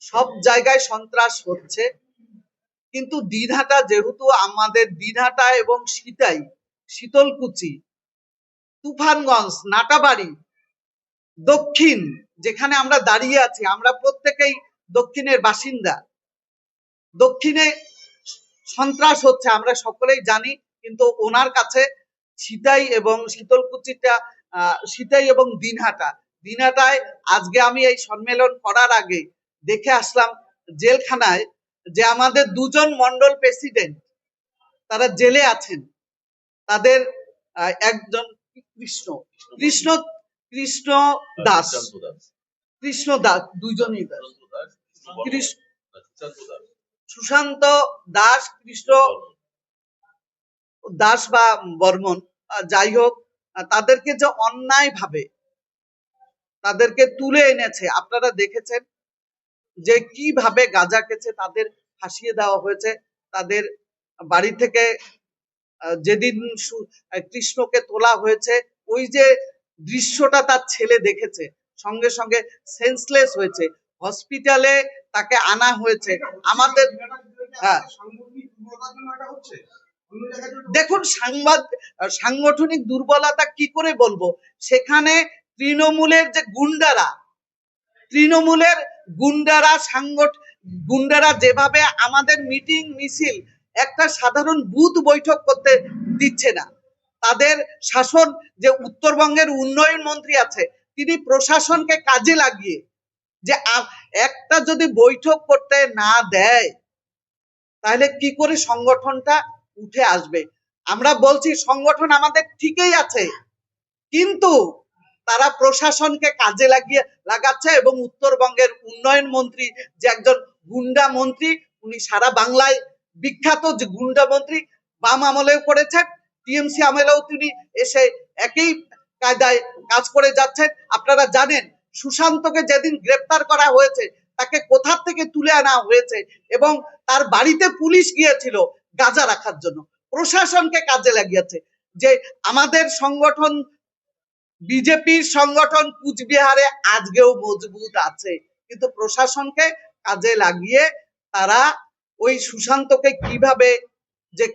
সব জায়গায় সন্ত্রাস হচ্ছে, কিন্তু দিনহাটা যেহেতু আমাদের দিনহাটা এবং সিতাই, শীতলকুচি, তুফানগঞ্জ, নাটাবাড়ি, দক্ষিণ যেখানে আমরা দাঁড়িয়ে আছি, আমরা প্রত্যেকেই দক্ষিণের বাসিন্দা। দক্ষিণে সন্ত্রাস হচ্ছে আমরা সকলেই জানি, কিন্তু ওনার কাছে সিতাই এবং শীতলকুচিটা, সিতাই এবং দিনহাটায় আজকে আমি এই সম্মেলন করার আগে দেখে আসলাম জেলখানায় যে আমাদের দুজন মন্ডল প্রেসিডেন্ট তারা জেলে আছেন। তাদের একজন কৃষ্ণ দাস, দুইজনই দাস, সুশান্ত দাস, কৃষ্ণ দাস বা বর্মন, যাই হোক, তাদেরকে যে অন্যায় ভাবে তাদেরকে তুলে এনেছে, আপনারা দেখেছেন যে কিভাবে গাঁজা খেছে তাদের ফাঁসিয়ে দেওয়া হয়েছে। তাদের বাড়ি থেকে যেদিন কৃষ্ণকে তোলা হয়েছে, ওই যে দৃশ্যটা তার ছেলে দেখেছে, সঙ্গে সঙ্গে সেন্সলেস হয়েছে, হসপিটালে তাকে আনা হয়েছে। আমাদের দেখুন, সাংগঠনিক দুর্বলতা কি করে বলবো, সেখানে তৃণমূলের যে গুন্ডারা যেভাবে আমাদের মিটিং মিছিল, একটা সাধারণ বুথ বৈঠক করতে দিচ্ছে না। তাদের শাসন, যে উত্তরবঙ্গের উন্নয়ন মন্ত্রী আছে, তিনি প্রশাসনকে কাজে লাগিয়ে যে একটা যদি বৈঠক করতে না দেয় তাহলে কি করে সংগঠনটা উঠে আসবে। আমরা বলছি সংগঠন আমাদের ঠিকই আছে, কিন্তু তারা প্রশাসনকে কাজে লাগাচ্ছে এবং উত্তরবঙ্গের উন্নয়ন মন্ত্রী যে একজন গুন্ডা মন্ত্রী, উনি সারা বাংলায় বিখ্যাত যে গুন্ডা মন্ত্রী, বাম আমলেও করেছেন, টিএমসি আমলেও তিনি এসে একই কায়দায় কাজ করে যাচ্ছেন। আপনারা জানেন সুশান্তকে যেদিন গ্রেপ্তার করা হয়েছে তাকে কোথা থেকে তুলে আনা হয়েছে এবং তার বাড়িতে পুলিশ গিয়েছিল গাঁজা রাখার জন্য। প্রশাসনকে কাজে লাগিয়েছে। যে আমাদের সংগঠন, বিজেপির সংগঠন কুচবিহারে আজকেও মজবুত আছে, কিন্তু প্রশাসনকে কাজে লাগিয়ে তারা ওই সুশান্তকে কিভাবে যে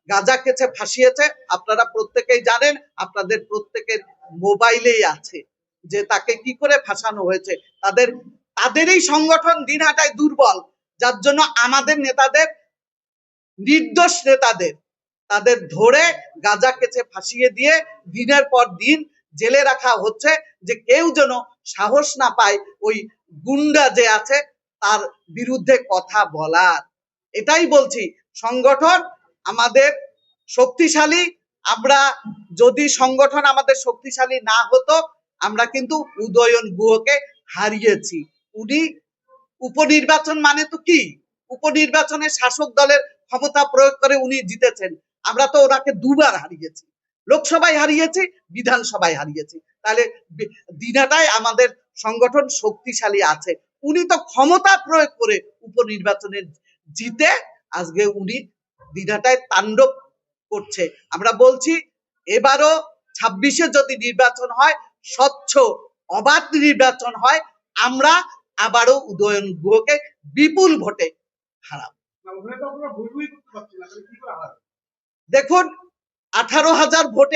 গাঁজা খেছে ফাঁসিয়েছে আপনারা প্রত্যেকেই জানেন, আপনাদের প্রত্যেকের মোবাইলেই আছে যে তাকে কি করে ফাঁসানো হয়েছে। তাদেরই সংগঠন দিনহাটায় দুর্বল, যার জন্য আমাদের নেতাদের, নির্দোষ নেতাদের তাদের ধরে গাঁজা খেছে ফাঁসিয়ে দিয়ে দিনের পর দিন জেলে রাখা হচ্ছে, যে কেউ যেন সাহস না পায় ওই গুন্ডা যে আছে তার বিরুদ্ধে কথা বলার। এটাই বলছি, সংগঠন আমাদের শক্তিশালী। আমরা যদি সংগঠন আমাদের শক্তিশালী না হতো, আমরা কিন্তু উদয়ন গুহকে হারিয়েছি। উনি উপনির্বাচন মানে তো কি, উপনির্বাচনে শাসক দলের ক্ষমতা প্রয়োগ করে উনি জিতেছেন। আমরা তো ওনাকে দুবার হারিয়েছি, লোকসভায় হারিয়েছি, বিধানসভায় হারিয়েছি। তাহলে দিনহাটায় আমাদের সংগঠন শক্তিশালী আছে। উনি তো ক্ষমতা প্রয়োগ করে উপনির্বাচনে জিতে আজকে উনি দিনহাটায় তাণ্ডব করছে। আমরা বলছি এবারও 26-এ যদি নির্বাচন হয়, স্বচ্ছ অবাধ নির্বাচন হয়, আমরা আবারও উদয়ন গুহকে বিপুল ভোটে হারাবো। দেখুন, 18,000 ভোটে